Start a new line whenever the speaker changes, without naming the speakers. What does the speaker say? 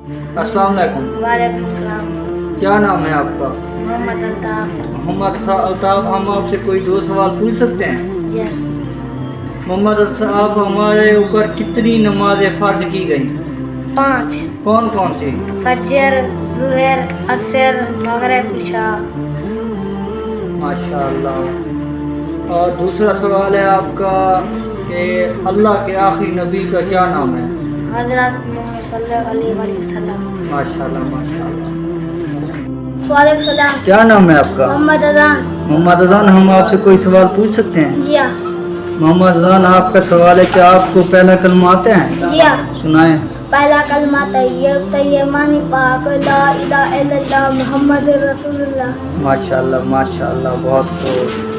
अस्सलाम वालेकुम।
वालेकुम सलाम।
क्या नाम है आपका?
मोहम्मद अल्ताफ।
मोहम्मद अल्ताफ, हम आपसे कोई दो सवाल पूछ सकते हैं?
यस।
मोहम्मद अल्ताफ, हमारे ऊपर कितनी नमाजें फर्ज की गई?
5।
कौन कौन सी?
फजर, ज़ुहर, असर, मगरिब, इशा।
माशाअल्लाह। और दूसरा सवाल है आपका कि अल्लाह के आखिरी नबी का क्या नाम है?
हज़रत मोहम्मद सल्लल्लाहु अलैहि वसल्लम।
माशाअल्लाह माशाअल्लाह।
वालेकुम सलाम।
क्या नाम है आपका?
मोहम्मद अजान।
मोहम्मद अजान, हम आपसे कोई सवाल पूछ सकते हैं?
जी हाँ।
मोहम्मद अजान, आपका सवाल है कि आपको पहला कलमा आते हैं?
जी हाँ।
सुनाएं।
पहला कलमा तैयमानी पाक ला इलाहा इल्लल्लाह मुहम्मद रसूलुल्लाह।
माशाअल्लाह माशाअल्लाह, बहुत खूब।